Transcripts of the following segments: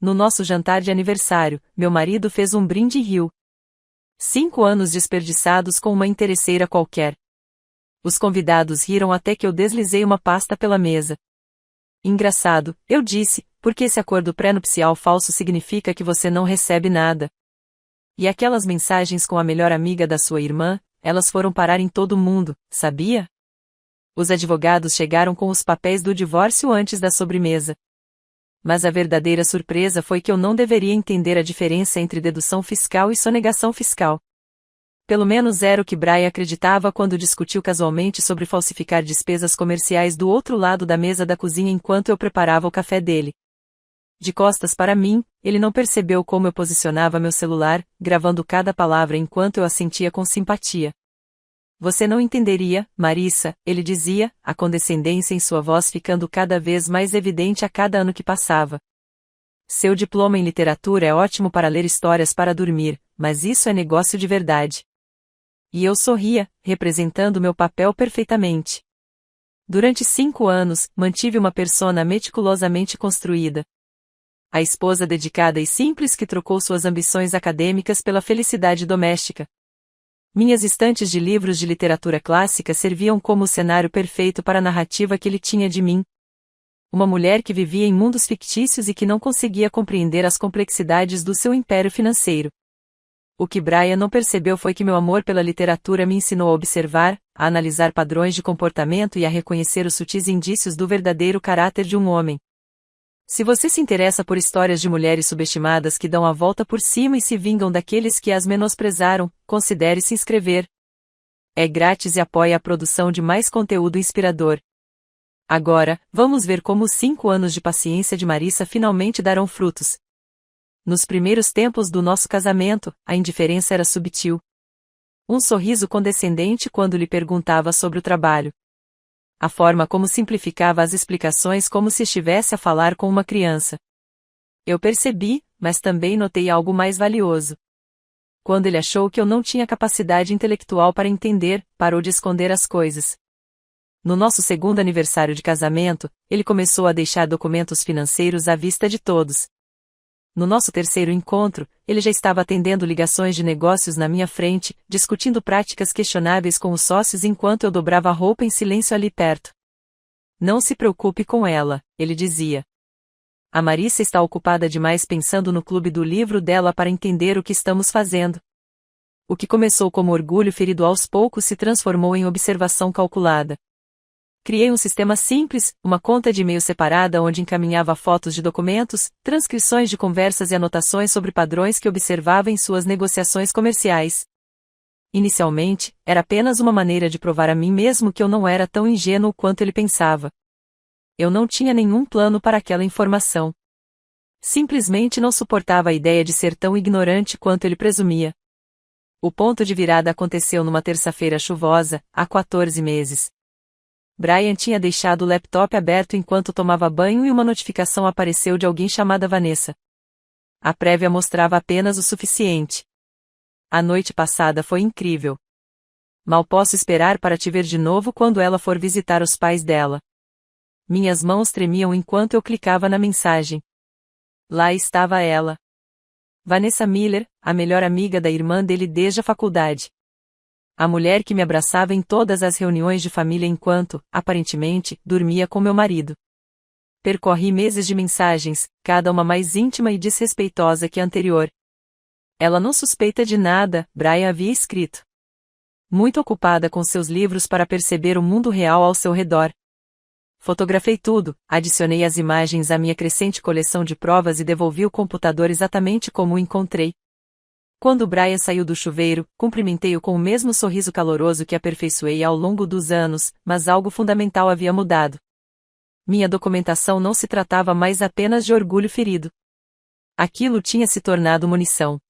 No nosso jantar de aniversário, meu marido fez um brinde e riu. 5 anos desperdiçados com uma interesseira qualquer. Os convidados riram até que eu deslizei uma pasta pela mesa. Engraçado, eu disse, porque esse acordo pré-nupcial falso significa que você não recebe nada. E aquelas mensagens com a melhor amiga da sua irmã, elas foram parar em todo mundo, sabia? Os advogados chegaram com os papéis do divórcio antes da sobremesa. Mas a verdadeira surpresa foi que eu não deveria entender a diferença entre dedução fiscal e sonegação fiscal. Pelo menos era o que Brian acreditava quando discutiu casualmente sobre falsificar despesas comerciais do outro lado da mesa da cozinha enquanto eu preparava o café dele. De costas para mim, ele não percebeu como eu posicionava meu celular, gravando cada palavra enquanto eu assentia com simpatia. Você não entenderia, Marissa, ele dizia, a condescendência em sua voz ficando cada vez mais evidente a cada ano que passava. Seu diploma em literatura é ótimo para ler histórias para dormir, mas isso é negócio de verdade. E eu sorria, representando meu papel perfeitamente. Durante 5 anos, mantive uma persona meticulosamente construída. A esposa dedicada e simples que trocou suas ambições acadêmicas pela felicidade doméstica. Minhas estantes de livros de literatura clássica serviam como o cenário perfeito para a narrativa que ele tinha de mim. Uma mulher que vivia em mundos fictícios e que não conseguia compreender as complexidades do seu império financeiro. O que Brian não percebeu foi que meu amor pela literatura me ensinou a observar, a analisar padrões de comportamento e a reconhecer os sutis indícios do verdadeiro caráter de um homem. Se você se interessa por histórias de mulheres subestimadas que dão a volta por cima e se vingam daqueles que as menosprezaram, considere se inscrever. É grátis e apoia a produção de mais conteúdo inspirador. Agora, vamos ver como os 5 anos de paciência de Marissa finalmente darão frutos. Nos primeiros tempos do nosso casamento, a indiferença era subtil. Um sorriso condescendente quando lhe perguntava sobre o trabalho. A forma como simplificava as explicações como se estivesse a falar com uma criança. Eu percebi, mas também notei algo mais valioso. Quando ele achou que eu não tinha capacidade intelectual para entender, parou de esconder as coisas. No nosso segundo aniversário de casamento, ele começou a deixar documentos financeiros à vista de todos. No nosso terceiro encontro, ele já estava atendendo ligações de negócios na minha frente, discutindo práticas questionáveis com os sócios enquanto eu dobrava a roupa em silêncio ali perto. Não se preocupe com ela, ele dizia. A Marissa está ocupada demais pensando no clube do livro dela para entender o que estamos fazendo. O que começou como orgulho ferido aos poucos se transformou em observação calculada. Criei um sistema simples, uma conta de e-mail separada onde encaminhava fotos de documentos, transcrições de conversas e anotações sobre padrões que observava em suas negociações comerciais. Inicialmente, era apenas uma maneira de provar a mim mesmo que eu não era tão ingênuo quanto ele pensava. Eu não tinha nenhum plano para aquela informação. Simplesmente não suportava a ideia de ser tão ignorante quanto ele presumia. O ponto de virada aconteceu numa terça-feira chuvosa, há 14 meses. Brian tinha deixado o laptop aberto enquanto tomava banho e uma notificação apareceu de alguém chamada Vanessa. A prévia mostrava apenas o suficiente. A noite passada foi incrível. Mal posso esperar para te ver de novo quando ela for visitar os pais dela. Minhas mãos tremiam enquanto eu clicava na mensagem. Lá estava ela. Vanessa Miller, a melhor amiga da irmã dele desde a faculdade. A mulher que me abraçava em todas as reuniões de família enquanto, aparentemente, dormia com meu marido. Percorri meses de mensagens, cada uma mais íntima e desrespeitosa que a anterior. Ela não suspeita de nada, Brian havia escrito. Muito ocupada com seus livros para perceber o mundo real ao seu redor. Fotografei tudo, adicionei as imagens à minha crescente coleção de provas e devolvi o computador exatamente como o encontrei. Quando Brian saiu do chuveiro, cumprimentei-o com o mesmo sorriso caloroso que aperfeiçoei ao longo dos anos, mas algo fundamental havia mudado. Minha documentação não se tratava mais apenas de orgulho ferido. Aquilo tinha se tornado munição.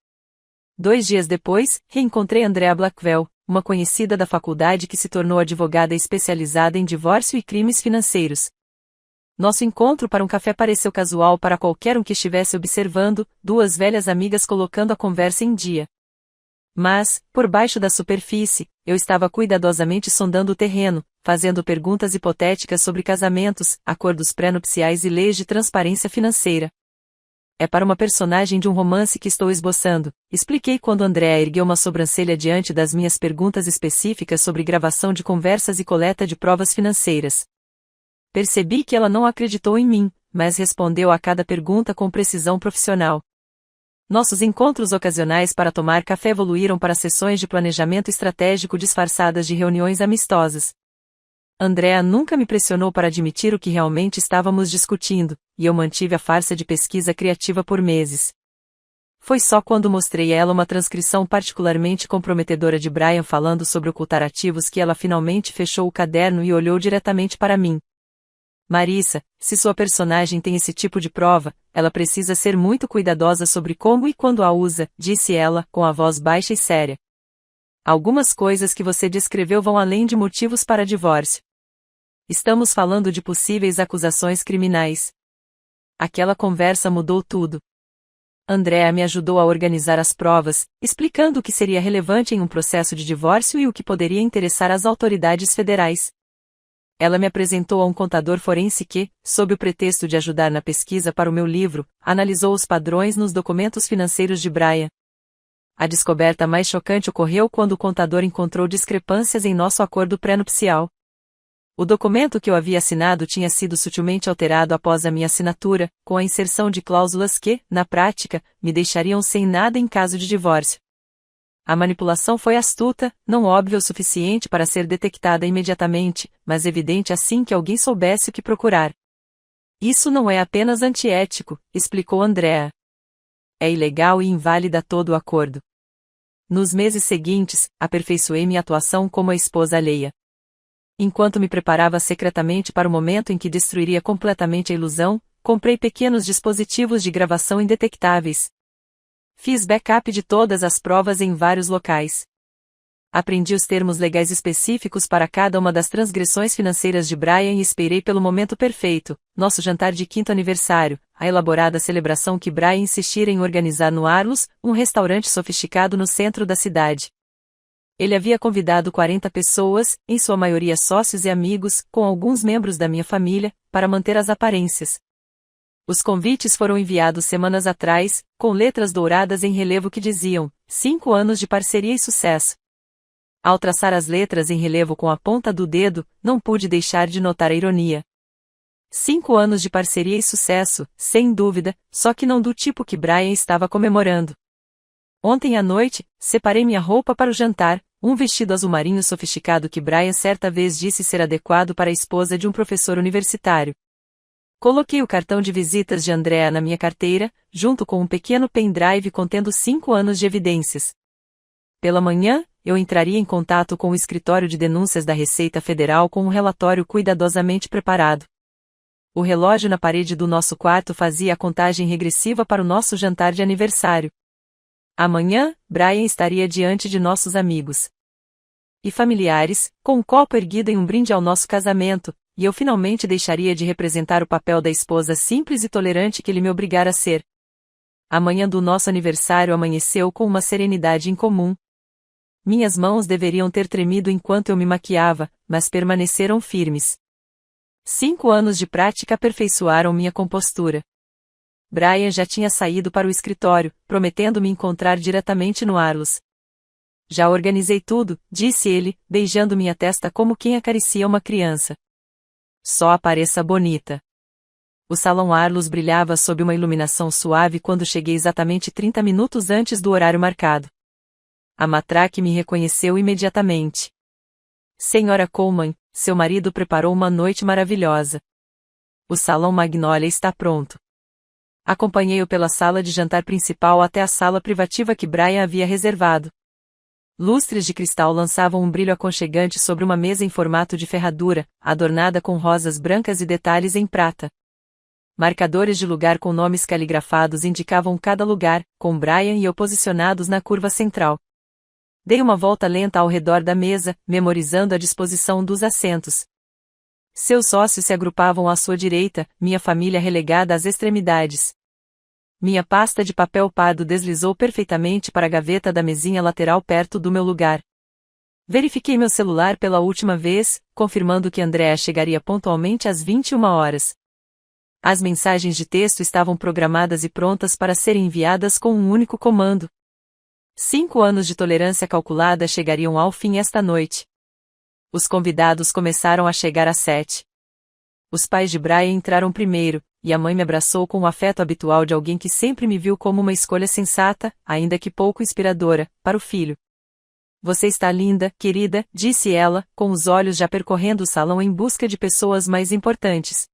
2 dias depois, reencontrei Andrea Blackwell, uma conhecida da faculdade que se tornou advogada especializada em divórcio e crimes financeiros. Nosso encontro para um café pareceu casual para qualquer um que estivesse observando, 2 velhas amigas colocando a conversa em dia. Mas, por baixo da superfície, eu estava cuidadosamente sondando o terreno, fazendo perguntas hipotéticas sobre casamentos, acordos pré-nupciais e leis de transparência financeira. É para uma personagem de um romance que estou esboçando, expliquei quando Andrea ergueu uma sobrancelha diante das minhas perguntas específicas sobre gravação de conversas e coleta de provas financeiras. Percebi que ela não acreditou em mim, mas respondeu a cada pergunta com precisão profissional. Nossos encontros ocasionais para tomar café evoluíram para sessões de planejamento estratégico disfarçadas de reuniões amistosas. Andrea nunca me pressionou para admitir o que realmente estávamos discutindo, e eu mantive a farsa de pesquisa criativa por meses. Foi só quando mostrei a ela uma transcrição particularmente comprometedora de Brian falando sobre ocultar ativos que ela finalmente fechou o caderno e olhou diretamente para mim. Marissa, se sua personagem tem esse tipo de prova, ela precisa ser muito cuidadosa sobre como e quando a usa, disse ela, com a voz baixa e séria. Algumas coisas que você descreveu vão além de motivos para divórcio. Estamos falando de possíveis acusações criminais. Aquela conversa mudou tudo. Andrea me ajudou a organizar as provas, explicando o que seria relevante em um processo de divórcio e o que poderia interessar às autoridades federais. Ela me apresentou a um contador forense que, sob o pretexto de ajudar na pesquisa para o meu livro, analisou os padrões nos documentos financeiros de Brian. A descoberta mais chocante ocorreu quando o contador encontrou discrepâncias em nosso acordo pré-nupcial. O documento que eu havia assinado tinha sido sutilmente alterado após a minha assinatura, com a inserção de cláusulas que, na prática, me deixariam sem nada em caso de divórcio. A manipulação foi astuta, não óbvia o suficiente para ser detectada imediatamente, mas evidente assim que alguém soubesse o que procurar. Isso não é apenas antiético, explicou Andrea. É ilegal e inválida todo o acordo. Nos meses seguintes, aperfeiçoei minha atuação como a esposa alheia. Enquanto me preparava secretamente para o momento em que destruiria completamente a ilusão, comprei pequenos dispositivos de gravação indetectáveis. Fiz backup de todas as provas em vários locais. Aprendi os termos legais específicos para cada uma das transgressões financeiras de Brian e esperei pelo momento perfeito, nosso jantar de 5º aniversário, a elaborada celebração que Brian insistira em organizar no Arlos, um restaurante sofisticado no centro da cidade. Ele havia convidado 40 pessoas, em sua maioria sócios e amigos, com alguns membros da minha família, para manter as aparências. Os convites foram enviados semanas atrás, com letras douradas em relevo que diziam, 5 anos de parceria e sucesso. Ao traçar as letras em relevo com a ponta do dedo, não pude deixar de notar a ironia. 5 anos de parceria e sucesso, sem dúvida, só que não do tipo que Brian estava comemorando. Ontem à noite, separei minha roupa para o jantar, um vestido azul marinho sofisticado que Brian certa vez disse ser adequado para a esposa de um professor universitário. Coloquei o cartão de visitas de Andrea na minha carteira, junto com um pequeno pendrive contendo 5 anos de evidências. Pela manhã, eu entraria em contato com o escritório de denúncias da Receita Federal com um relatório cuidadosamente preparado. O relógio na parede do nosso quarto fazia a contagem regressiva para o nosso jantar de aniversário. Amanhã, Brian estaria diante de nossos amigos e familiares, com um copo erguido em um brinde ao nosso casamento, e eu finalmente deixaria de representar o papel da esposa simples e tolerante que ele me obrigara a ser. A manhã do nosso aniversário amanheceu com uma serenidade incomum. Minhas mãos deveriam ter tremido enquanto eu me maquiava, mas permaneceram firmes. 5 anos de prática aperfeiçoaram minha compostura. Brian já tinha saído para o escritório, prometendo me encontrar diretamente no Arlos. Já organizei tudo, disse ele, beijando minha testa como quem acaricia uma criança. Só apareça bonita. O salão Arlos brilhava sob uma iluminação suave quando cheguei exatamente 30 minutos antes do horário marcado. A matraque me reconheceu imediatamente. Senhora Coleman, seu marido preparou uma noite maravilhosa. O salão Magnolia está pronto. Acompanhei-o pela sala de jantar principal até a sala privativa que Brian havia reservado. Lustres de cristal lançavam um brilho aconchegante sobre uma mesa em formato de ferradura, adornada com rosas brancas e detalhes em prata. Marcadores de lugar com nomes caligrafados indicavam cada lugar, com Brian e eu posicionados na curva central. Dei uma volta lenta ao redor da mesa, memorizando a disposição dos assentos. Seus sócios se agrupavam à sua direita, minha família relegada às extremidades. Minha pasta de papel pardo deslizou perfeitamente para a gaveta da mesinha lateral perto do meu lugar. Verifiquei meu celular pela última vez, confirmando que Andrea chegaria pontualmente às 21 horas. As mensagens de texto estavam programadas e prontas para serem enviadas com um único comando. 5 anos de tolerância calculada chegariam ao fim esta noite. Os convidados começaram a chegar às 7. Os pais de Brian entraram primeiro, e a mãe me abraçou com o afeto habitual de alguém que sempre me viu como uma escolha sensata, ainda que pouco inspiradora, para o filho. Você está linda, querida, disse ela, com os olhos já percorrendo o salão em busca de pessoas mais importantes.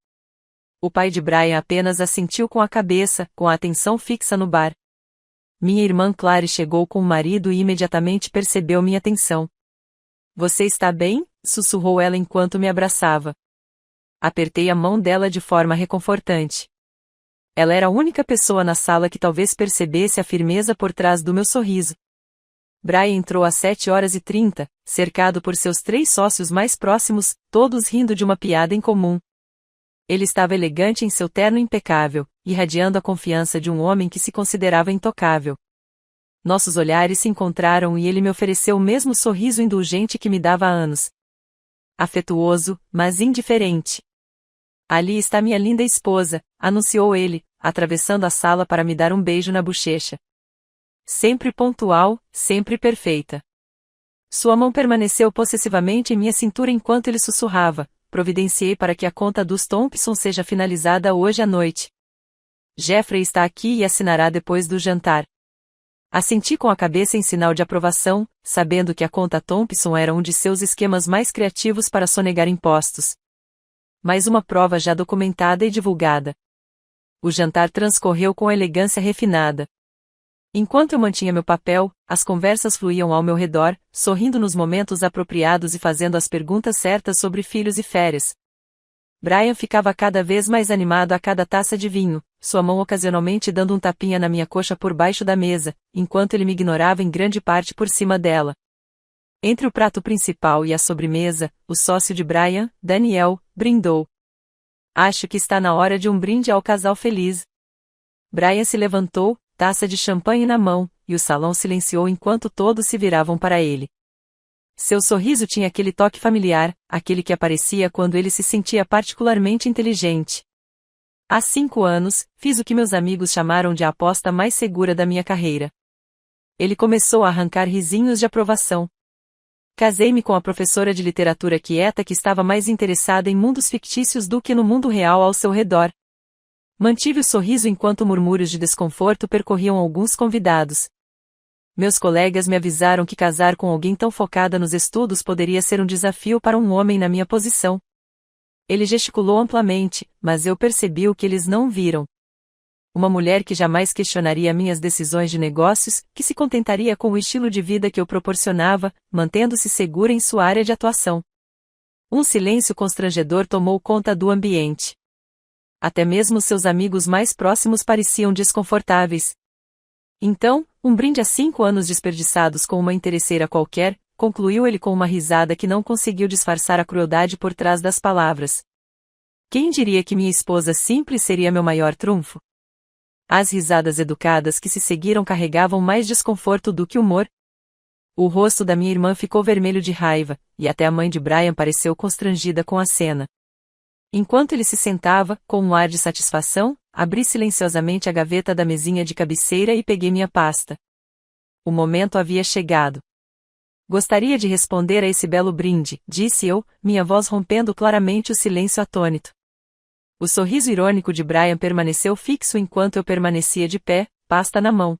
O pai de Brian apenas assentiu com a cabeça, com a atenção fixa no bar. Minha irmã Clary chegou com o marido e imediatamente percebeu minha atenção. Você está bem? Sussurrou ela enquanto me abraçava. Apertei a mão dela de forma reconfortante. Ela era a única pessoa na sala que talvez percebesse a firmeza por trás do meu sorriso. Brian entrou às 7h30, cercado por seus 3 sócios mais próximos, todos rindo de uma piada em comum. Ele estava elegante em seu terno impecável, irradiando a confiança de um homem que se considerava intocável. Nossos olhares se encontraram e ele me ofereceu o mesmo sorriso indulgente que me dava há anos. Afetuoso, mas indiferente. Ali está minha linda esposa, anunciou ele, atravessando a sala para me dar um beijo na bochecha. Sempre pontual, sempre perfeita. Sua mão permaneceu possessivamente em minha cintura enquanto ele sussurrava: providenciei para que a conta dos Thompson seja finalizada hoje à noite. Jeffrey está aqui e assinará depois do jantar. Assenti com a cabeça em sinal de aprovação, sabendo que a conta Thompson era um de seus esquemas mais criativos para sonegar impostos. Mais uma prova já documentada e divulgada. O jantar transcorreu com elegância refinada. Enquanto eu mantinha meu papel, as conversas fluíam ao meu redor, sorrindo nos momentos apropriados e fazendo as perguntas certas sobre filhos e férias. Brian ficava cada vez mais animado a cada taça de vinho, sua mão ocasionalmente dando um tapinha na minha coxa por baixo da mesa, enquanto ele me ignorava em grande parte por cima dela. Entre o prato principal e a sobremesa, o sócio de Brian, Daniel, brindou. Acho que está na hora de um brinde ao casal feliz. Brian se levantou, taça de champanhe na mão, e o salão silenciou enquanto todos se viravam para ele. Seu sorriso tinha aquele toque familiar, aquele que aparecia quando ele se sentia particularmente inteligente. Há 5 anos, fiz o que meus amigos chamaram de a aposta mais segura da minha carreira. Ele começou a arrancar risinhos de aprovação. Casei-me com a professora de literatura quieta que estava mais interessada em mundos fictícios do que no mundo real ao seu redor. Mantive o sorriso enquanto murmúrios de desconforto percorriam alguns convidados. Meus colegas me avisaram que casar com alguém tão focada nos estudos poderia ser um desafio para um homem na minha posição. Ele gesticulou amplamente, mas eu percebi o que eles não viram. Uma mulher que jamais questionaria minhas decisões de negócios, que se contentaria com o estilo de vida que eu proporcionava, mantendo-se segura em sua área de atuação. Um silêncio constrangedor tomou conta do ambiente. Até mesmo seus amigos mais próximos pareciam desconfortáveis. Então, um brinde a 5 anos desperdiçados com uma interesseira qualquer, concluiu ele com uma risada que não conseguiu disfarçar a crueldade por trás das palavras. Quem diria que minha esposa simples seria meu maior trunfo? As risadas educadas que se seguiram carregavam mais desconforto do que humor. O rosto da minha irmã ficou vermelho de raiva, e até a mãe de Brian pareceu constrangida com a cena. Enquanto ele se sentava, com um ar de satisfação, abri silenciosamente a gaveta da mesinha de cabeceira e peguei minha pasta. O momento havia chegado. Gostaria de responder a esse belo brinde, disse eu, minha voz rompendo claramente o silêncio atônito. O sorriso irônico de Brian permaneceu fixo enquanto eu permanecia de pé, pasta na mão.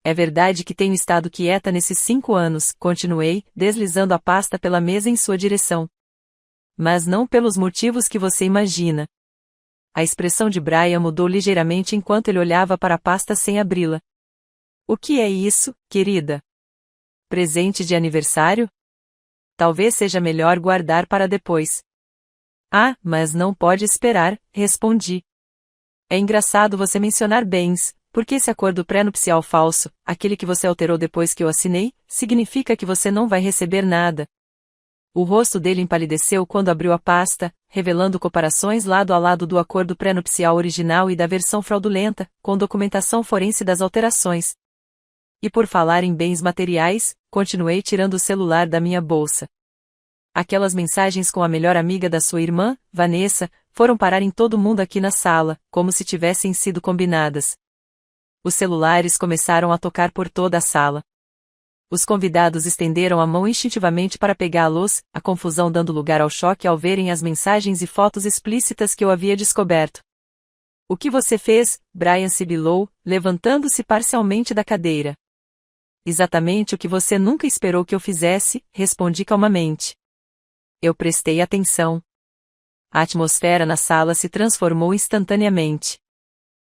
É verdade que tenho estado quieta nesses 5 anos, continuei, deslizando a pasta pela mesa em sua direção. Mas não pelos motivos que você imagina. A expressão de Brian mudou ligeiramente enquanto ele olhava para a pasta sem abri-la. O que é isso, querida? Presente de aniversário? Talvez seja melhor guardar para depois. Ah, mas não pode esperar, respondi. É engraçado você mencionar bens, porque esse acordo pré-nupcial falso, aquele que você alterou depois que eu assinei, significa que você não vai receber nada. O rosto dele empalideceu quando abriu a pasta, revelando comparações lado a lado do acordo pré-nupcial original e da versão fraudulenta, com documentação forense das alterações. E por falar em bens materiais, continuei tirando o celular da minha bolsa. Aquelas mensagens com a melhor amiga da sua irmã, Vanessa, foram parar em todo mundo aqui na sala, como se tivessem sido combinadas. Os celulares começaram a tocar por toda a sala. Os convidados estenderam a mão instintivamente para pegá-los, a confusão dando lugar ao choque ao verem as mensagens e fotos explícitas que eu havia descoberto. O que você fez? Brian sibilou, levantando-se parcialmente da cadeira. Exatamente o que você nunca esperou que eu fizesse, respondi calmamente. Eu prestei atenção. A atmosfera na sala se transformou instantaneamente.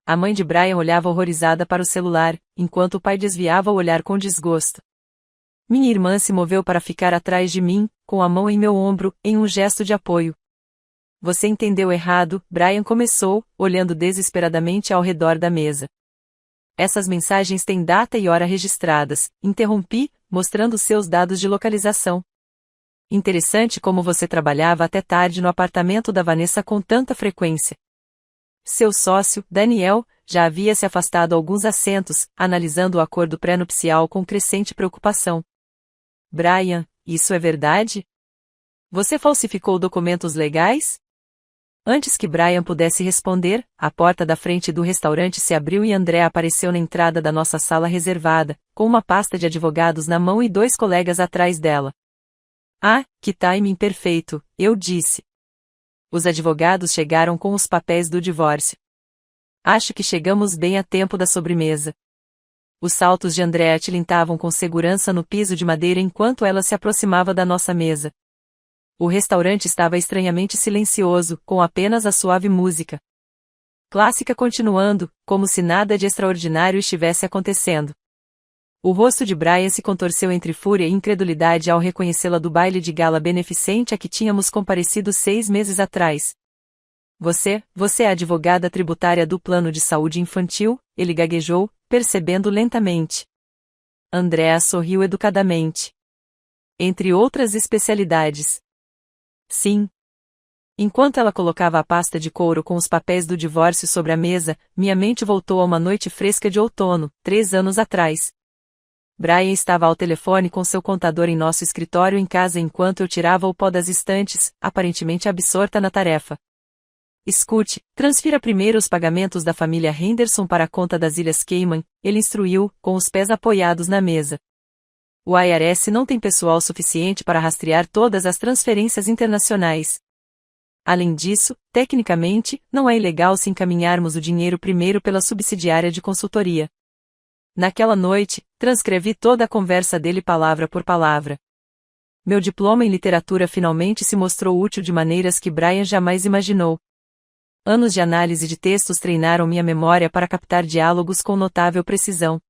A mãe de Brian olhava horrorizada para o celular, enquanto o pai desviava o olhar com desgosto. Minha irmã se moveu para ficar atrás de mim, com a mão em meu ombro, em um gesto de apoio. Você entendeu errado, Brian começou, olhando desesperadamente ao redor da mesa. Essas mensagens têm data e hora registradas, interrompi, mostrando seus dados de localização. Interessante como você trabalhava até tarde no apartamento da Vanessa com tanta frequência. Seu sócio, Daniel, já havia se afastado alguns assentos, analisando o acordo pré-nupcial com crescente preocupação. Brian, isso é verdade? Você falsificou documentos legais? Antes que Brian pudesse responder, a porta da frente do restaurante se abriu e Andrea apareceu na entrada da nossa sala reservada, com uma pasta de advogados na mão e 2 colegas atrás dela. Ah, que timing perfeito, eu disse. Os advogados chegaram com os papéis do divórcio. Acho que chegamos bem a tempo da sobremesa. Os saltos de Andrea tilintavam com segurança no piso de madeira enquanto ela se aproximava da nossa mesa. O restaurante estava estranhamente silencioso, com apenas a suave música clássica continuando, como se nada de extraordinário estivesse acontecendo. O rosto de Brian se contorceu entre fúria e incredulidade ao reconhecê-la do baile de gala beneficente a que tínhamos comparecido 6 meses atrás. Você é a advogada tributária do plano de saúde infantil, ele gaguejou, percebendo lentamente. Andrea sorriu educadamente. Entre outras especialidades. Sim. Enquanto ela colocava a pasta de couro com os papéis do divórcio sobre a mesa, minha mente voltou a uma noite fresca de outono, 3 anos atrás. Brian estava ao telefone com seu contador em nosso escritório em casa enquanto eu tirava o pó das estantes, aparentemente absorta na tarefa. Escute, transfira primeiro os pagamentos da família Henderson para a conta das Ilhas Cayman, ele instruiu, com os pés apoiados na mesa. O IRS não tem pessoal suficiente para rastrear todas as transferências internacionais. Além disso, tecnicamente, não é ilegal se encaminharmos o dinheiro primeiro pela subsidiária de consultoria. Naquela noite, transcrevi toda a conversa dele palavra por palavra. Meu diploma em literatura finalmente se mostrou útil de maneiras que Brian jamais imaginou. Anos de análise de textos treinaram minha memória para captar diálogos com notável precisão.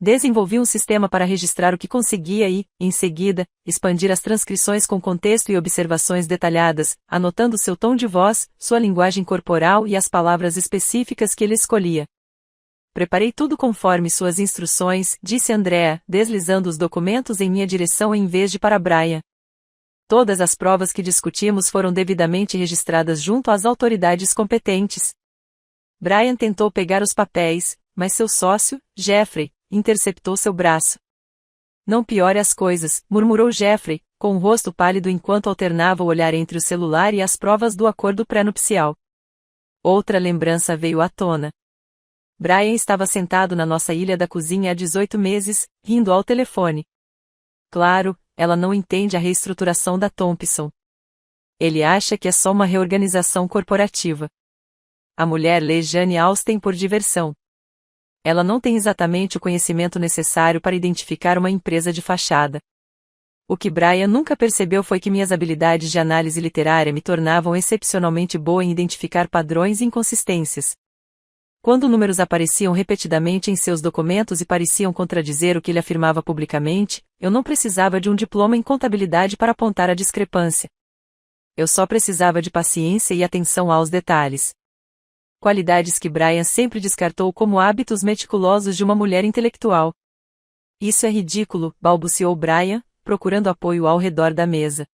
Desenvolvi um sistema para registrar o que conseguia e, em seguida, expandir as transcrições com contexto e observações detalhadas, anotando seu tom de voz, sua linguagem corporal e as palavras específicas que ele escolhia. Preparei tudo conforme suas instruções, disse Andrea, deslizando os documentos em minha direção em vez de para Brian. Todas as provas que discutimos foram devidamente registradas junto às autoridades competentes. Brian tentou pegar os papéis, mas seu sócio, Jeffrey, interceptou seu braço. Não piore as coisas, murmurou Jeffrey, com o rosto pálido enquanto alternava o olhar entre o celular e as provas do acordo pré-nupcial. Outra lembrança veio à tona. Brian estava sentado na nossa ilha da cozinha há 18 meses, rindo ao telefone. Claro, ela não entende a reestruturação da Thompson. Ele acha que é só uma reorganização corporativa. A mulher lê Jane Austen por diversão. Ela não tem exatamente o conhecimento necessário para identificar uma empresa de fachada. O que Brian nunca percebeu foi que minhas habilidades de análise literária me tornavam excepcionalmente boa em identificar padrões e inconsistências. Quando números apareciam repetidamente em seus documentos e pareciam contradizer o que ele afirmava publicamente, eu não precisava de um diploma em contabilidade para apontar a discrepância. Eu só precisava de paciência e atenção aos detalhes. Qualidades que Brian sempre descartou como hábitos meticulosos de uma mulher intelectual. Isso é ridículo, balbuciou Brian, procurando apoio ao redor da mesa.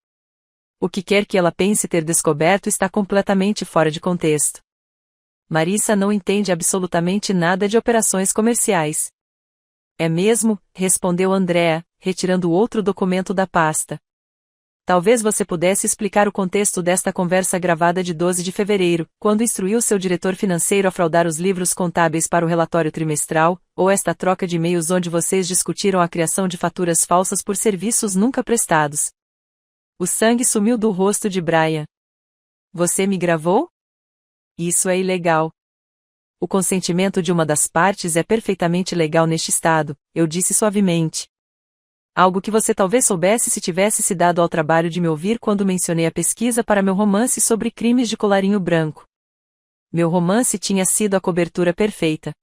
O que quer que ela pense ter descoberto está completamente fora de contexto. Marissa não entende absolutamente nada de operações comerciais. É mesmo? Respondeu Andrea, retirando outro documento da pasta. Talvez você pudesse explicar o contexto desta conversa gravada de 12 de fevereiro, quando instruiu seu diretor financeiro a fraudar os livros contábeis para o relatório trimestral, ou esta troca de e-mails onde vocês discutiram a criação de faturas falsas por serviços nunca prestados. O sangue sumiu do rosto de Brian. Você me gravou? Isso é ilegal. O consentimento de uma das partes é perfeitamente legal neste estado, eu disse suavemente. Algo que você talvez soubesse se tivesse se dado ao trabalho de me ouvir quando mencionei a pesquisa para meu romance sobre crimes de colarinho branco. Meu romance tinha sido a cobertura perfeita.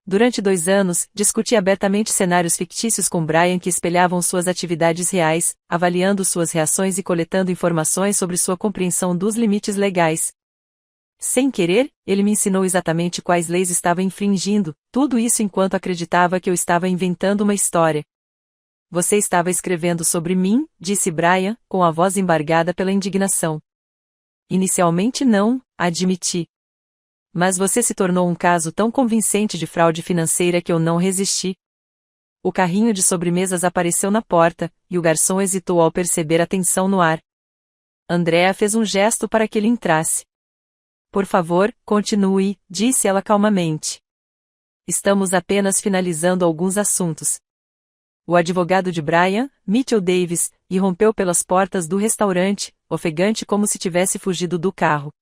Durante 2 anos, discuti abertamente cenários fictícios com Brian que espelhavam suas atividades reais, avaliando suas reações e coletando informações sobre sua compreensão dos limites legais. Sem querer, ele me ensinou exatamente quais leis estava infringindo, tudo isso enquanto acreditava que eu estava inventando uma história. Você estava escrevendo sobre mim, disse Brian, com a voz embargada pela indignação. Inicialmente não, admiti. Mas você se tornou um caso tão convincente de fraude financeira que eu não resisti. O carrinho de sobremesas apareceu na porta, e o garçom hesitou ao perceber a tensão no ar. Andrea fez um gesto para que ele entrasse. Por favor, continue, disse ela calmamente. Estamos apenas finalizando alguns assuntos. O advogado de Brian, Mitchell Davis, irrompeu pelas portas do restaurante, ofegante como se tivesse fugido do carro.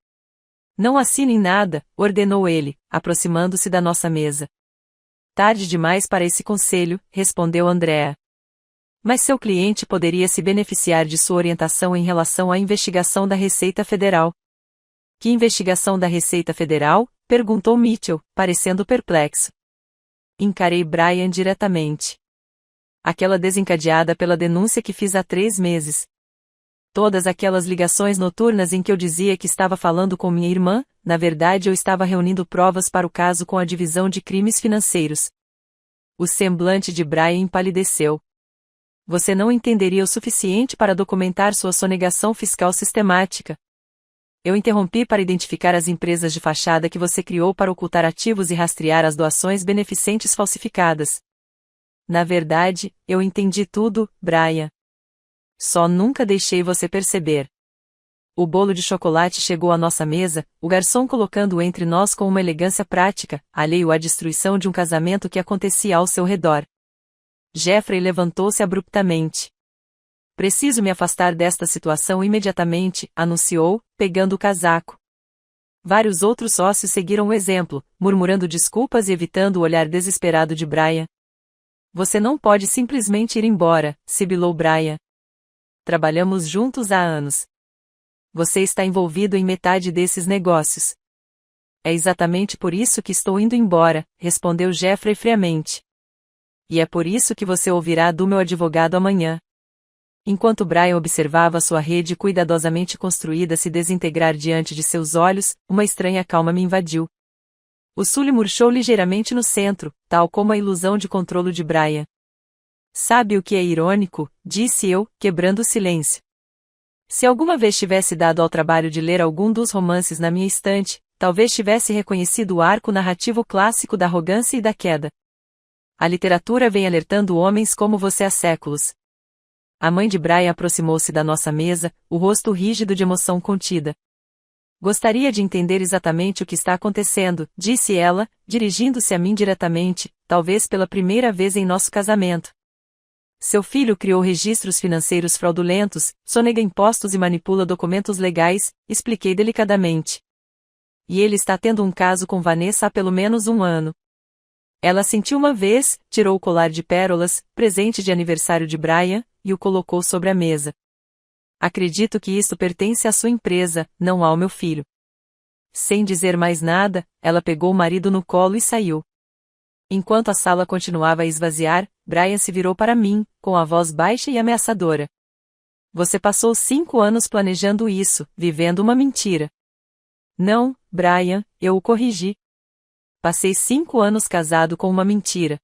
Não assinem nada, ordenou ele, aproximando-se da nossa mesa. Tarde demais para esse conselho, respondeu Andrea. Mas seu cliente poderia se beneficiar de sua orientação em relação à investigação da Receita Federal. Que investigação da Receita Federal? Perguntou Mitchell, parecendo perplexo. Encarei Brian diretamente. Aquela desencadeada pela denúncia que fiz há 3 meses. Todas aquelas ligações noturnas em que eu dizia que estava falando com minha irmã, na verdade eu estava reunindo provas para o caso com a Divisão de Crimes Financeiros. O semblante de Brian empalideceu. Você não entenderia o suficiente para documentar sua sonegação fiscal sistemática. Eu interrompi para identificar as empresas de fachada que você criou para ocultar ativos e rastrear as doações beneficentes falsificadas. Na verdade, eu entendi tudo, Brian. Só nunca deixei você perceber. O bolo de chocolate chegou à nossa mesa, o garçom colocando-o entre nós com uma elegância prática, alheio à destruição de um casamento que acontecia ao seu redor. Jeffrey levantou-se abruptamente. Preciso me afastar desta situação imediatamente, anunciou, pegando o casaco. Vários outros sócios seguiram o exemplo, murmurando desculpas e evitando o olhar desesperado de Brian. Você não pode simplesmente ir embora, sibilou Brian. Trabalhamos juntos há anos. Você está envolvido em metade desses negócios. É exatamente por isso que estou indo embora, respondeu Jeffrey friamente. E é por isso que você ouvirá do meu advogado amanhã. Enquanto Brian observava sua rede cuidadosamente construída se desintegrar diante de seus olhos, uma estranha calma me invadiu. O Sully murchou ligeiramente no centro, tal como a ilusão de controle de Brian. Sabe o que é irônico? Disse eu, quebrando o silêncio. Se alguma vez tivesse dado ao trabalho de ler algum dos romances na minha estante, talvez tivesse reconhecido o arco narrativo clássico da arrogância e da queda. A literatura vem alertando homens como você há séculos. A mãe de Brian aproximou-se da nossa mesa, o rosto rígido de emoção contida. Gostaria de entender exatamente o que está acontecendo, disse ela, dirigindo-se a mim diretamente, talvez pela primeira vez em nosso casamento. Seu filho criou registros financeiros fraudulentos, sonega impostos e manipula documentos legais, expliquei delicadamente. E ele está tendo um caso com Vanessa há pelo menos 1 ano. Ela assentiu uma vez, tirou o colar de pérolas, presente de aniversário de Brian, e o colocou sobre a mesa. Acredito que isto pertence à sua empresa, não ao meu filho. Sem dizer mais nada, ela pegou o marido no colo e saiu. Enquanto a sala continuava a esvaziar, Brian se virou para mim, com a voz baixa e ameaçadora. Você passou 5 anos planejando isso, vivendo uma mentira. Não, Brian, eu o corrigi. Passei 5 anos casado com uma mentira.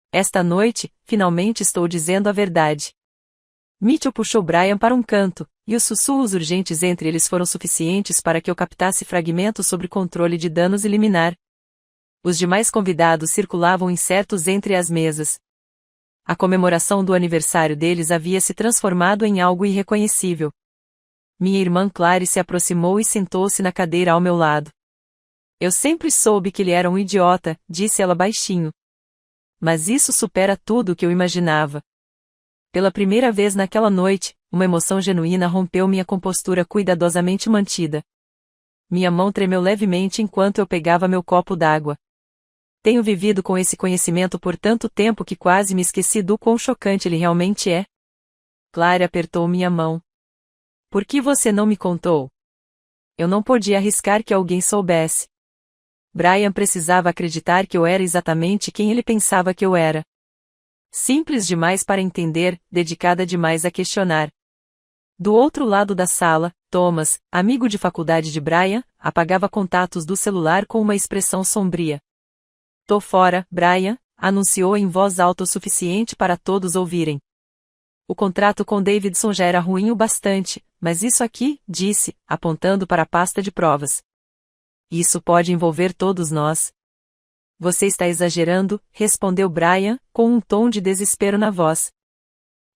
Esta noite, finalmente estou dizendo a verdade. Mitchell puxou Brian para um canto, e os sussurros urgentes entre eles foram suficientes para que eu captasse fragmentos sobre controle de danos e liminar. Os demais convidados circulavam incertos entre as mesas. A comemoração do aniversário deles havia se transformado em algo irreconhecível. Minha irmã Clary se aproximou e sentou-se na cadeira ao meu lado. Eu sempre soube que ele era um idiota, disse ela baixinho. Mas isso supera tudo o que eu imaginava. Pela primeira vez naquela noite, uma emoção genuína rompeu minha compostura cuidadosamente mantida. Minha mão tremeu levemente enquanto eu pegava meu copo d'água. Tenho vivido com esse conhecimento por tanto tempo que quase me esqueci do quão chocante ele realmente é. Clary apertou minha mão. Por que você não me contou? Eu não podia arriscar que alguém soubesse. Brian precisava acreditar que eu era exatamente quem ele pensava que eu era. Simples demais para entender, dedicada demais a questionar. Do outro lado da sala, Thomas, amigo de faculdade de Brian, apagava contatos do celular com uma expressão sombria. Tô fora, Brian, anunciou em voz alta o suficiente para todos ouvirem. O contrato com Davidson já era ruim o bastante, mas isso aqui, disse, apontando para a pasta de provas. Isso pode envolver todos nós. Você está exagerando, respondeu Brian, com um tom de desespero na voz.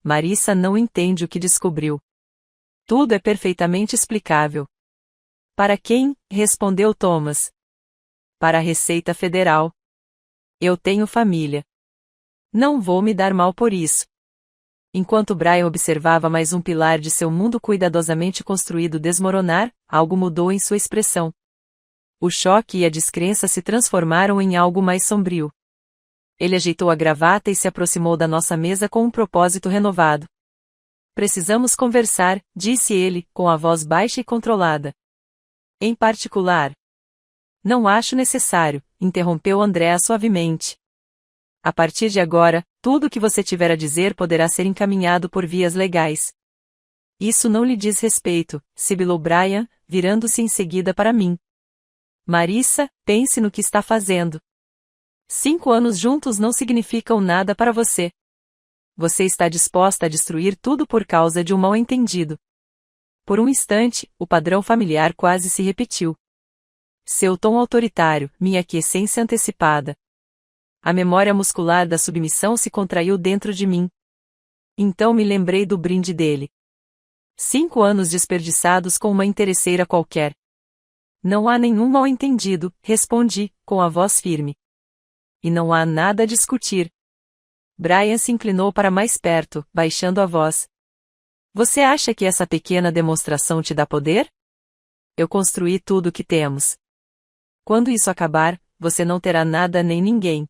Marissa não entende o que descobriu. Tudo é perfeitamente explicável. Para quem? Respondeu Thomas. Para a Receita Federal. Eu tenho família. Não vou me dar mal por isso. Enquanto Brian observava mais um pilar de seu mundo cuidadosamente construído desmoronar, algo mudou em sua expressão. O choque e a descrença se transformaram em algo mais sombrio. Ele ajeitou a gravata e se aproximou da nossa mesa com um propósito renovado. Precisamos conversar, disse ele, com a voz baixa e controlada. Em particular. Não acho necessário, interrompeu Andrea suavemente. A partir de agora, tudo o que você tiver a dizer poderá ser encaminhado por vias legais. Isso não lhe diz respeito, sibilou Brian, virando-se em seguida para mim. Marissa, pense no que está fazendo. 5 anos juntos não significam nada para você. Você está disposta a destruir tudo por causa de um mal-entendido. Por um instante, o padrão familiar quase se repetiu. Seu tom autoritário, minha aquiescência antecipada. A memória muscular da submissão se contraiu dentro de mim. Então me lembrei do brinde dele. 5 anos desperdiçados com uma interesseira qualquer. Não há nenhum mal-entendido, respondi, com a voz firme. E não há nada a discutir. Brian se inclinou para mais perto, baixando a voz. Você acha que essa pequena demonstração te dá poder? Eu construí tudo o que temos. Quando isso acabar, você não terá nada nem ninguém.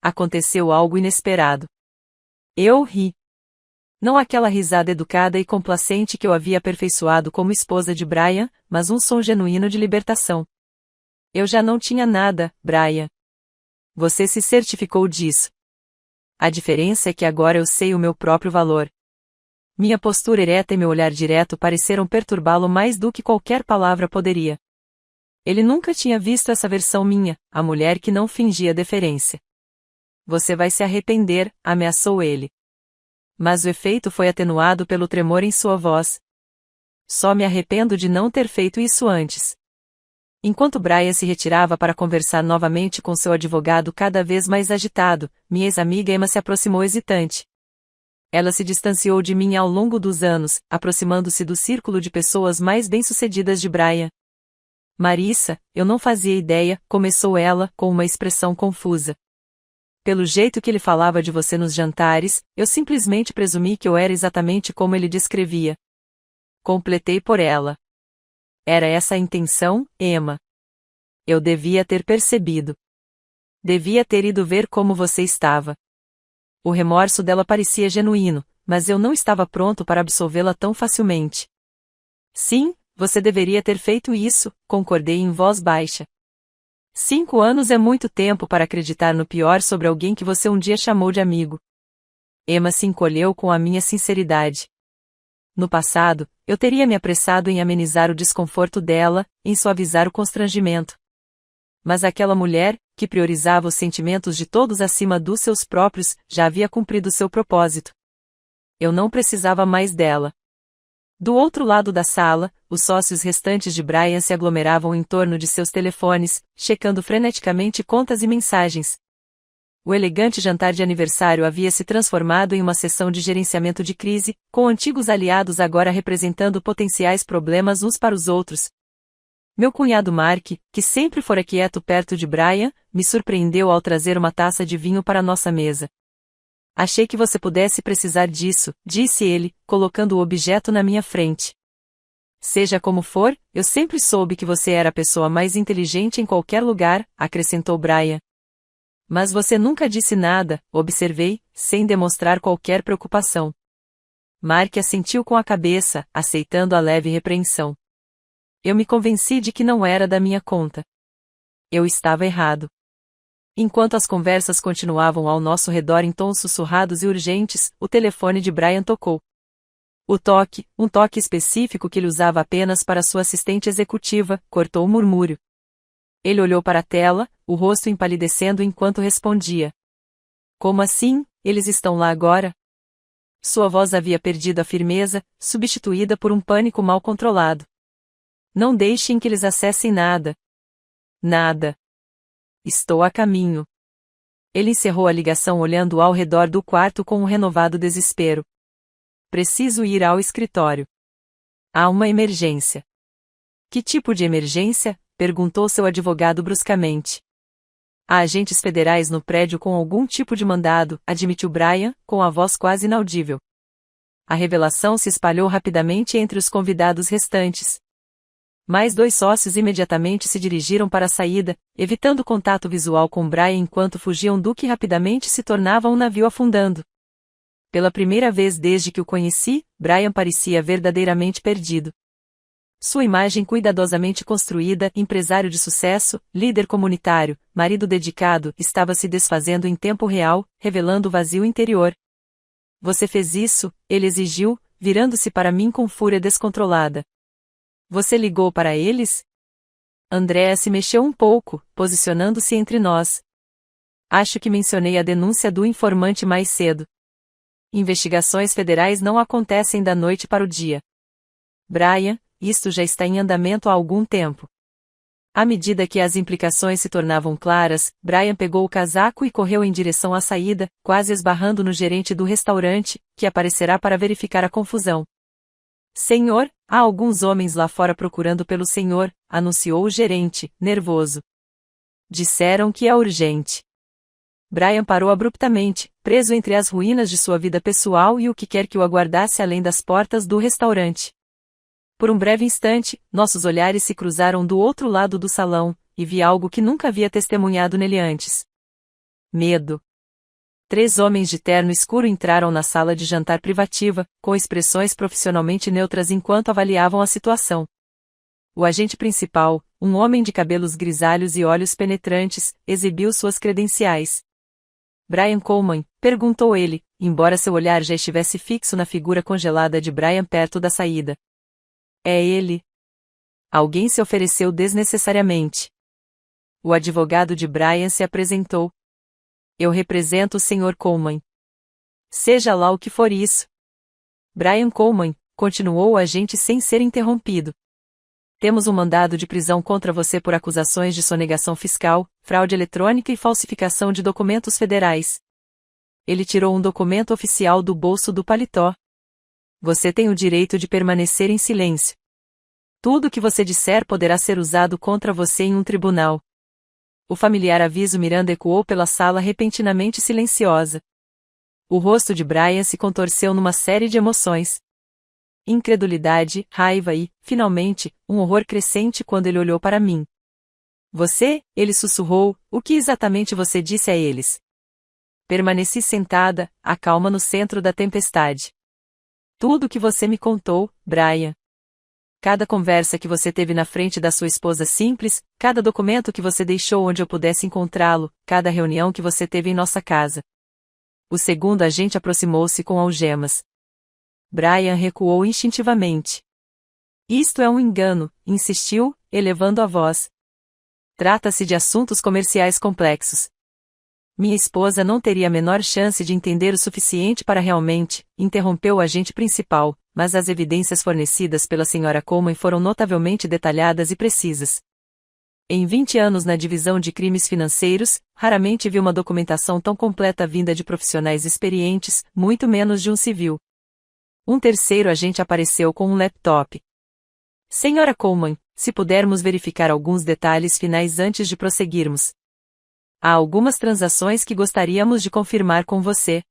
Aconteceu algo inesperado. Eu ri. Não aquela risada educada e complacente que eu havia aperfeiçoado como esposa de Brian, mas um som genuíno de libertação. Eu já não tinha nada, Brian. Você se certificou disso. A diferença é que agora eu sei o meu próprio valor. Minha postura ereta e meu olhar direto pareceram perturbá-lo mais do que qualquer palavra poderia. Ele nunca tinha visto essa versão minha, a mulher que não fingia deferência. Você vai se arrepender, ameaçou ele. Mas o efeito foi atenuado pelo tremor em sua voz. Só me arrependo de não ter feito isso antes. Enquanto Brian se retirava para conversar novamente com seu advogado cada vez mais agitado, minha ex-amiga Emma se aproximou hesitante. Ela se distanciou de mim ao longo dos anos, aproximando-se do círculo de pessoas mais bem-sucedidas de Brian. Marissa, eu não fazia ideia, começou ela, com uma expressão confusa. Pelo jeito que ele falava de você nos jantares, eu simplesmente presumi que eu era exatamente como ele descrevia. Completei por ela. Era essa a intenção, Emma. Eu devia ter percebido. Devia ter ido ver como você estava. O remorso dela parecia genuíno, mas eu não estava pronto para absolvê-la tão facilmente. Sim, você deveria ter feito isso, concordei em voz baixa. 5 anos é muito tempo para acreditar no pior sobre alguém que você um dia chamou de amigo. Emma se encolheu com a minha sinceridade. No passado, eu teria me apressado em amenizar o desconforto dela, em suavizar o constrangimento. Mas aquela mulher, que priorizava os sentimentos de todos acima dos seus próprios, já havia cumprido seu propósito. Eu não precisava mais dela. Do outro lado da sala, os sócios restantes de Brian se aglomeravam em torno de seus telefones, checando freneticamente contas e mensagens. O elegante jantar de aniversário havia se transformado em uma sessão de gerenciamento de crise, com antigos aliados agora representando potenciais problemas uns para os outros. Meu cunhado Mark, que sempre fora quieto perto de Brian, me surpreendeu ao trazer uma taça de vinho para nossa mesa. Achei que você pudesse precisar disso, disse ele, colocando o objeto na minha frente. Seja como for, eu sempre soube que você era a pessoa mais inteligente em qualquer lugar, acrescentou Brian. Mas você nunca disse nada, observei, sem demonstrar qualquer preocupação. Mark assentiu com a cabeça, aceitando a leve repreensão. Eu me convenci de que não era da minha conta. Eu estava errado. Enquanto as conversas continuavam ao nosso redor em tons sussurrados e urgentes, o telefone de Brian tocou. Um toque específico que ele usava apenas para sua assistente executiva, cortou o murmúrio. Ele olhou para a tela, o rosto empalidecendo enquanto respondia. Como assim, eles estão lá agora? Sua voz havia perdido a firmeza, substituída por um pânico mal controlado. Não deixem que eles acessem nada. Nada. Estou a caminho. Ele encerrou a ligação olhando ao redor do quarto com um renovado desespero. Preciso ir ao escritório. Há uma emergência. Que tipo de emergência? Perguntou seu advogado bruscamente. Há agentes federais no prédio com algum tipo de mandado, admitiu Brian, com a voz quase inaudível. A revelação se espalhou rapidamente entre os convidados restantes. Mais 2 sócios imediatamente se dirigiram para a saída, evitando contato visual com Brian enquanto fugiam do que rapidamente se tornava um navio afundando. Pela primeira vez desde que o conheci, Brian parecia verdadeiramente perdido. Sua imagem cuidadosamente construída, empresário de sucesso, líder comunitário, marido dedicado, estava se desfazendo em tempo real, revelando o vazio interior. Você fez isso, ele exigiu, virando-se para mim com fúria descontrolada. Você ligou para eles? Andrea se mexeu um pouco, posicionando-se entre nós. Acho que mencionei a denúncia do informante mais cedo. Investigações federais não acontecem da noite para o dia. Brian, isto já está em andamento há algum tempo. À medida que as implicações se tornavam claras, Brian pegou o casaco e correu em direção à saída, quase esbarrando no gerente do restaurante, que aparecerá para verificar a confusão. Senhor, há alguns homens lá fora procurando pelo senhor, anunciou o gerente, nervoso. Disseram que é urgente. Brian parou abruptamente, preso entre as ruínas de sua vida pessoal e o que quer que o aguardasse além das portas do restaurante. Por um breve instante, nossos olhares se cruzaram do outro lado do salão, e vi algo que nunca havia testemunhado nele antes. Medo. 3 homens de terno escuro entraram na sala de jantar privativa, com expressões profissionalmente neutras enquanto avaliavam a situação. O agente principal, um homem de cabelos grisalhos e olhos penetrantes, exibiu suas credenciais. Brian Coleman, perguntou ele, embora seu olhar já estivesse fixo na figura congelada de Brian perto da saída. É ele. Alguém se ofereceu desnecessariamente. O advogado de Brian se apresentou. Eu represento o Sr. Coleman. Seja lá o que for isso. Brian Coleman, continuou o agente sem ser interrompido. Temos um mandado de prisão contra você por acusações de sonegação fiscal, fraude eletrônica e falsificação de documentos federais. Ele tirou um documento oficial do bolso do paletó. Você tem o direito de permanecer em silêncio. Tudo o que você disser poderá ser usado contra você em um tribunal. O familiar aviso Miranda ecoou pela sala repentinamente silenciosa. O rosto de Brian se contorceu numa série de emoções. Incredulidade, raiva e, finalmente, um horror crescente quando ele olhou para mim. Você, ele sussurrou, o que exatamente você disse a eles? Permaneci sentada, a calma no centro da tempestade. Tudo o que você me contou, Brian. Cada conversa que você teve na frente da sua esposa simples, cada documento que você deixou onde eu pudesse encontrá-lo, cada reunião que você teve em nossa casa. O segundo agente aproximou-se com algemas. Brian recuou instintivamente. Isto é um engano, insistiu, elevando a voz. Trata-se de assuntos comerciais complexos. Minha esposa não teria a menor chance de entender o suficiente para realmente, interrompeu o agente principal, mas as evidências fornecidas pela Sra. Coleman foram notavelmente detalhadas e precisas. Em 20 anos na divisão de crimes financeiros, raramente vi uma documentação tão completa vinda de profissionais experientes, muito menos de um civil. Um terceiro agente apareceu com um laptop. Senhora Coleman, se pudermos verificar alguns detalhes finais antes de prosseguirmos. Há algumas transações que gostaríamos de confirmar com você.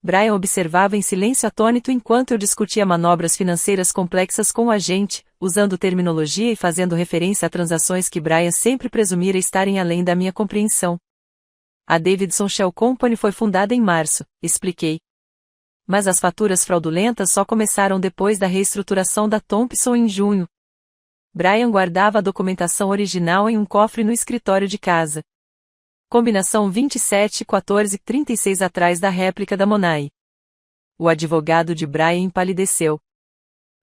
Brian observava em silêncio atônito enquanto eu discutia manobras financeiras complexas com o agente, usando terminologia e fazendo referência a transações que Brian sempre presumira estarem além da minha compreensão. A Davidson Shell Company foi fundada em março, expliquei. Mas as faturas fraudulentas só começaram depois da reestruturação da Thompson em junho. Brian guardava a documentação original em um cofre no escritório de casa. Combinação 271436 atrás da réplica da Monai. O advogado de Brian empalideceu.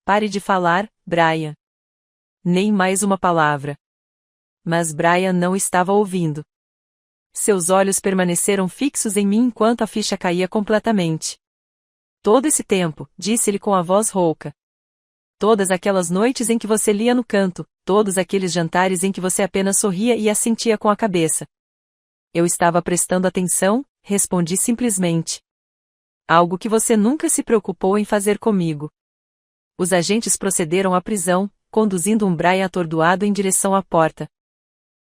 Pare de falar, Brian. Nem mais uma palavra. Mas Brian não estava ouvindo. Seus olhos permaneceram fixos em mim enquanto a ficha caía completamente. Todo esse tempo, disse-ele com a voz rouca. Todas aquelas noites em que você lia no canto, todos aqueles jantares em que você apenas sorria e assentia com a cabeça. Eu estava prestando atenção, respondi simplesmente. Algo que você nunca se preocupou em fazer comigo. Os agentes procederam à prisão, conduzindo um Brian atordoado em direção à porta.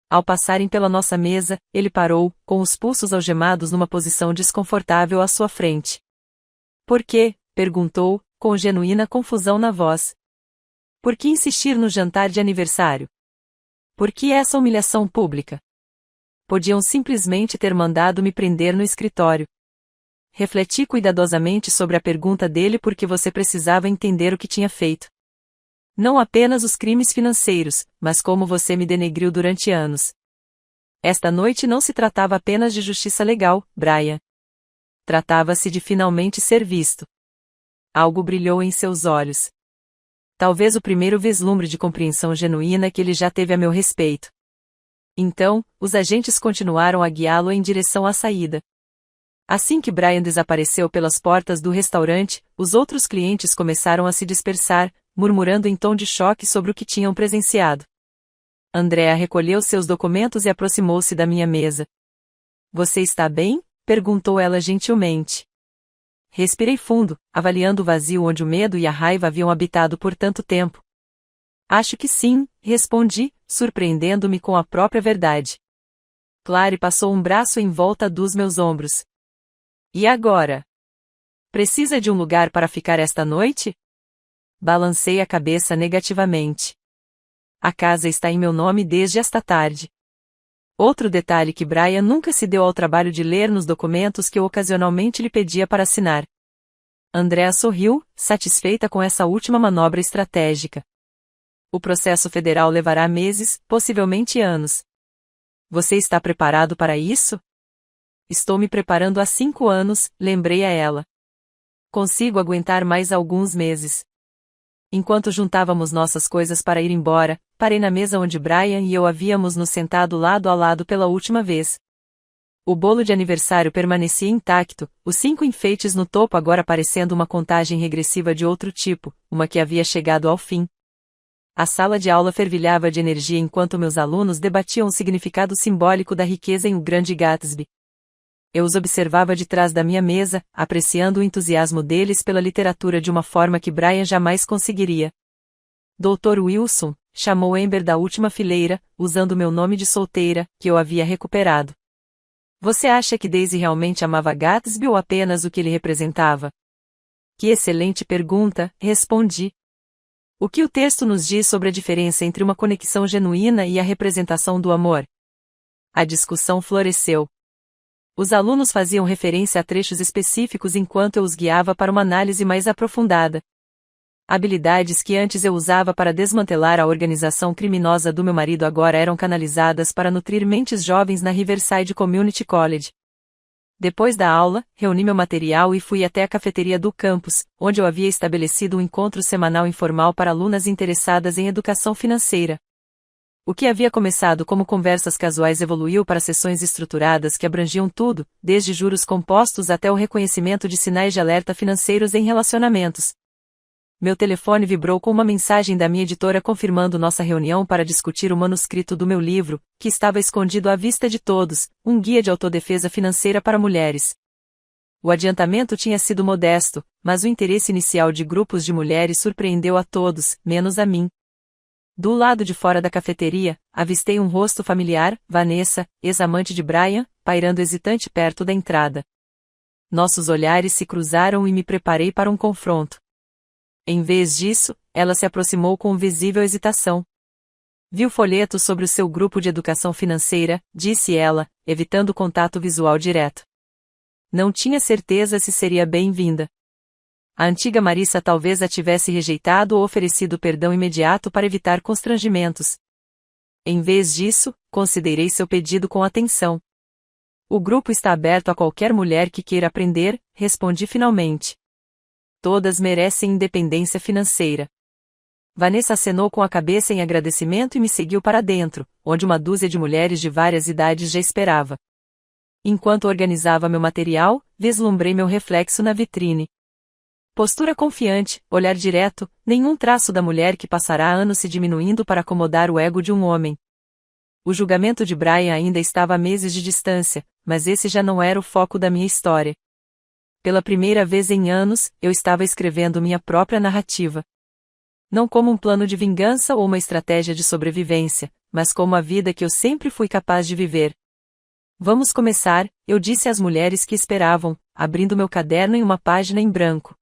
Ao passarem pela nossa mesa, ele parou, com os pulsos algemados numa posição desconfortável à sua frente. Por quê? Perguntou, com genuína confusão na voz. Por que insistir no jantar de aniversário? Por que essa humilhação pública? Podiam simplesmente ter mandado me prender no escritório. Refleti cuidadosamente sobre a pergunta dele porque você precisava entender o que tinha feito. Não apenas os crimes financeiros, mas como você me denegriu durante anos. Esta noite não se tratava apenas de justiça legal, Brian. Tratava-se de finalmente ser visto. Algo brilhou em seus olhos. Talvez o primeiro vislumbre de compreensão genuína que ele já teve a meu respeito. Então, os agentes continuaram a guiá-lo em direção à saída. Assim que Brian desapareceu pelas portas do restaurante, os outros clientes começaram a se dispersar, murmurando em tom de choque sobre o que tinham presenciado. Andrea recolheu seus documentos e aproximou-se da minha mesa. Você está bem? Perguntou ela gentilmente. Respirei fundo, avaliando o vazio onde o medo e a raiva haviam habitado por tanto tempo. Acho que sim, respondi, surpreendendo-me com a própria verdade. Clary passou um braço em volta dos meus ombros. E agora? Precisa de um lugar para ficar esta noite? Balancei a cabeça negativamente. A casa está em meu nome desde esta tarde. Outro detalhe que Brian nunca se deu ao trabalho de ler nos documentos que eu ocasionalmente lhe pedia para assinar. Andrea sorriu, satisfeita com essa última manobra estratégica. O processo federal levará meses, possivelmente anos. Você está preparado para isso? Estou me preparando há 5 anos, lembrei a ela. Consigo aguentar mais alguns meses. Enquanto juntávamos nossas coisas para ir embora, parei na mesa onde Brian e eu havíamos nos sentado lado a lado pela última vez. O bolo de aniversário permanecia intacto, os 5 enfeites no topo agora parecendo uma contagem regressiva de outro tipo, uma que havia chegado ao fim. A sala de aula fervilhava de energia enquanto meus alunos debatiam o significado simbólico da riqueza em O Grande Gatsby. Eu os observava de trás da minha mesa, apreciando o entusiasmo deles pela literatura de uma forma que Brian jamais conseguiria. Dr. Wilson, chamou Amber da última fileira, usando meu nome de solteira, que eu havia recuperado. Você acha que Daisy realmente amava Gatsby ou apenas o que ele representava? Que excelente pergunta, respondi. O que o texto nos diz sobre a diferença entre uma conexão genuína e a representação do amor? A discussão floresceu. Os alunos faziam referência a trechos específicos enquanto eu os guiava para uma análise mais aprofundada. Habilidades que antes eu usava para desmantelar a organização criminosa do meu marido agora eram canalizadas para nutrir mentes jovens na Riverside Community College. Depois da aula, reuni meu material e fui até a cafeteria do campus, onde eu havia estabelecido um encontro semanal informal para alunas interessadas em educação financeira. O que havia começado como conversas casuais evoluiu para sessões estruturadas que abrangiam tudo, desde juros compostos até o reconhecimento de sinais de alerta financeiros em relacionamentos. Meu telefone vibrou com uma mensagem da minha editora confirmando nossa reunião para discutir o manuscrito do meu livro, que estava escondido à vista de todos, um guia de autodefesa financeira para mulheres. O adiantamento tinha sido modesto, mas o interesse inicial de grupos de mulheres surpreendeu a todos, menos a mim. Do lado de fora da cafeteria, avistei um rosto familiar, Vanessa, ex-amante de Brian, pairando hesitante perto da entrada. Nossos olhares se cruzaram e me preparei para um confronto. Em vez disso, ela se aproximou com visível hesitação. Vi o folheto sobre o seu grupo de educação financeira, disse ela, evitando contato visual direto. Não tinha certeza se seria bem-vinda. A antiga Marissa talvez a tivesse rejeitado ou oferecido perdão imediato para evitar constrangimentos. Em vez disso, considerei seu pedido com atenção. O grupo está aberto a qualquer mulher que queira aprender, respondi finalmente. Todas merecem independência financeira. Vanessa acenou com a cabeça em agradecimento e me seguiu para dentro, onde uma dúzia de mulheres de várias idades já esperava. Enquanto organizava meu material, vislumbrei meu reflexo na vitrine. Postura confiante, olhar direto, nenhum traço da mulher que passará anos se diminuindo para acomodar o ego de um homem. O julgamento de Brian ainda estava a meses de distância, mas esse já não era o foco da minha história. Pela primeira vez em anos, eu estava escrevendo minha própria narrativa. Não como um plano de vingança ou uma estratégia de sobrevivência, mas como a vida que eu sempre fui capaz de viver. Vamos começar, eu disse às mulheres que esperavam, abrindo meu caderno em uma página em branco.